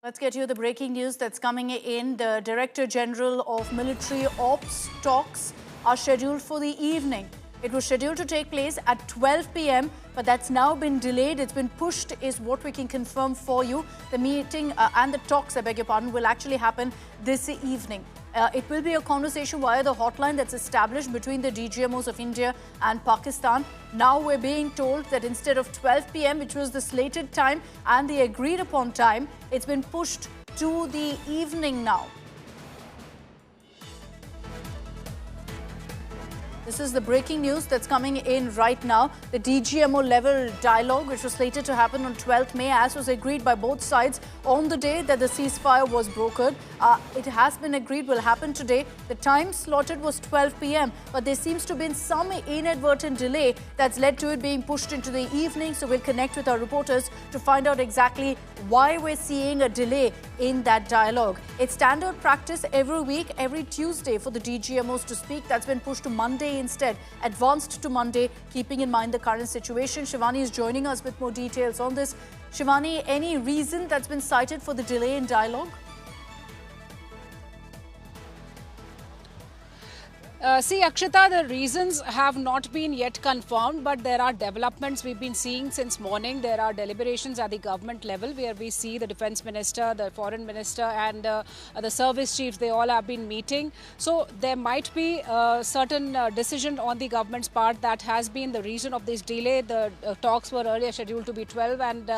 Let's get you the breaking news that's coming in. The Director General of Military Ops talks are scheduled for the evening. It was scheduled to take place at 12 p.m., but that's now been delayed. It's been pushed, is what we can confirm for you. The meeting and the talks, I beg your pardon, will actually happen this evening. It will be a conversation via the hotline that's established between the DGMOs of India and Pakistan. Now we're being told that instead of 12 p.m., which was the slated time and the agreed upon time, it's been pushed to the evening now. This is the breaking news that's coming in right now. The DGMO level dialogue, which was slated to happen on 12th May, as was agreed by both sides on the day that the ceasefire was brokered. It has been agreed will happen today. The time slotted was 12 p.m., but there seems to have been some inadvertent delay that's led to it being pushed into the evening. So we'll connect with our reporters to find out exactly why we're seeing a delay in that dialogue. It's standard practice every week, every Tuesday for the DGMOs to speak. That's been pushed to Monday instead, advanced to Monday, keeping in mind the current situation. Shivani is joining us with more details on this. Shivani, any reason that's been cited for the delay in dialogue? See, Akshita, the reasons have not been yet confirmed, but there are developments we've been seeing since morning. There are deliberations at the government level where we see the defense minister, the foreign minister and the service chiefs, they all have been meeting. So there might be a certain decision on the government's part that has been the reason of this delay. The talks were earlier scheduled to be 12 and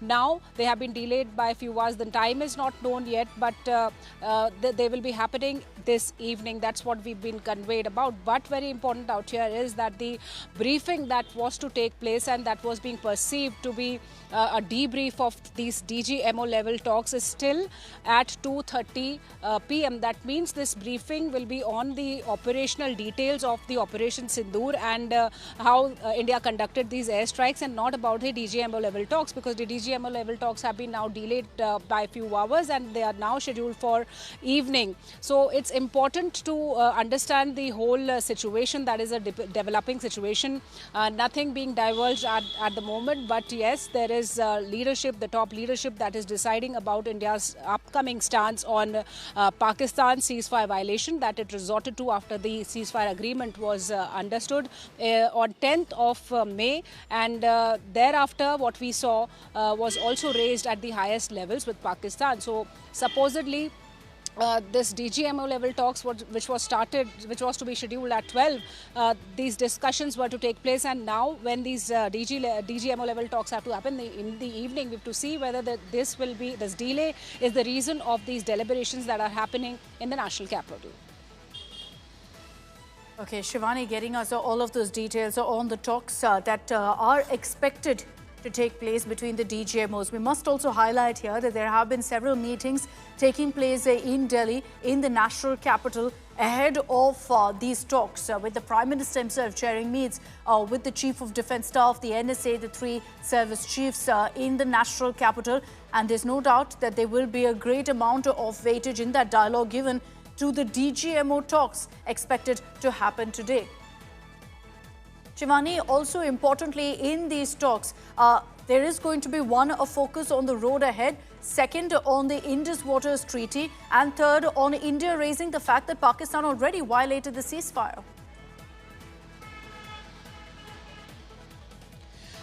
now they have been delayed by a few hours. The time is not known yet, but they will be happening this evening. That's what we've been conveyed about. But very important out here is that the briefing that was to take place and that was being perceived to be a debrief of these DGMO level talks is still at 2:30 p.m. That means this briefing will be on the operational details of the Operation Sindoor and how India conducted these airstrikes, and not about the DGMO level talks, because the DGMO level talks have been now delayed by a few hours and they are now scheduled for evening. So it's important to understand the whole situation that is a developing situation. Nothing being divulged at the moment, but yes, there is leadership, the top leadership, that is deciding about India's upcoming stance on Pakistan's ceasefire violation that it resorted to after the ceasefire agreement was understood on 10th of May, and thereafter what we saw was also raised at the highest levels with Pakistan. So supposedly this DGMO level talks, which was to be scheduled at 12, these discussions were to take place, and now when these DGMO level talks have to happen in the evening, we have to see whether this delay is the reason of these deliberations that are happening in the national capital. Okay, Shivani getting us all of those details on the talks that are expected to take place between the DGMOs. We must also highlight here that there have been several meetings taking place in Delhi, in the national capital, ahead of these talks, with the Prime Minister himself chairing meets with the Chief of Defence Staff, the NSA, the three service chiefs in the national capital. And there's no doubt that there will be a great amount of weightage in that dialogue given to the DGMO talks expected to happen today. Shivani, also importantly in these talks, there is going to be a focus on the road ahead, second on the Indus Waters Treaty, and third on India raising the fact that Pakistan already violated the ceasefire.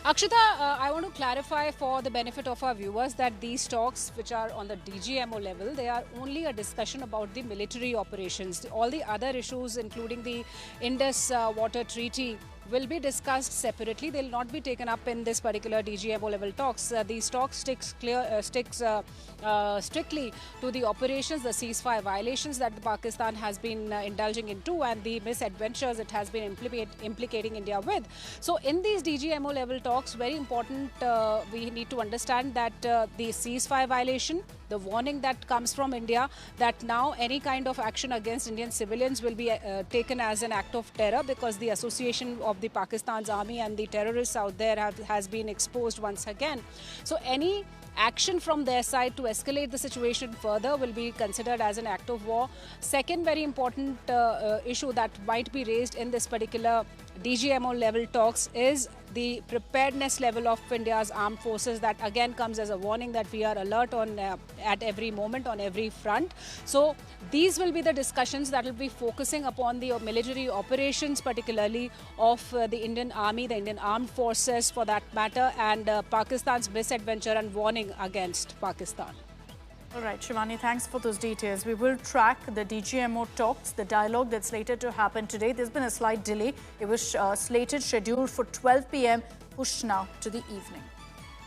Akshita, I want to clarify for the benefit of our viewers that these talks, which are on the DGMO level, they are only a discussion about the military operations. All the other issues, including the Indus Water Treaty, will be discussed separately. They will not be taken up in this particular DGMO level talks. These talks sticks strictly to the operations, the ceasefire violations that Pakistan has been indulging into and the misadventures it has been implicating India with. So in these DGMO level talks, very important, we need to understand that the ceasefire violation, the warning that comes from India that now any kind of action against Indian civilians will be taken as an act of terror, because the association of the Pakistan's army and the terrorists out there has been exposed once again. So any action from their side to escalate the situation further will be considered as an act of war. Second very important issue that might be raised in this particular DGMO level talks is the preparedness level of India's armed forces. That again comes as a warning that we are alert on at every moment, on every front. So these will be the discussions that will be focusing upon the military operations, particularly of the Indian Army, the Indian Armed Forces for that matter, and Pakistan's misadventure and warning against Pakistan. All right, Shivani, thanks for those details. We will track the DGMO talks, the dialogue that's slated to happen today. There's been a slight delay. It was scheduled for 12 p.m., pushed now to the evening.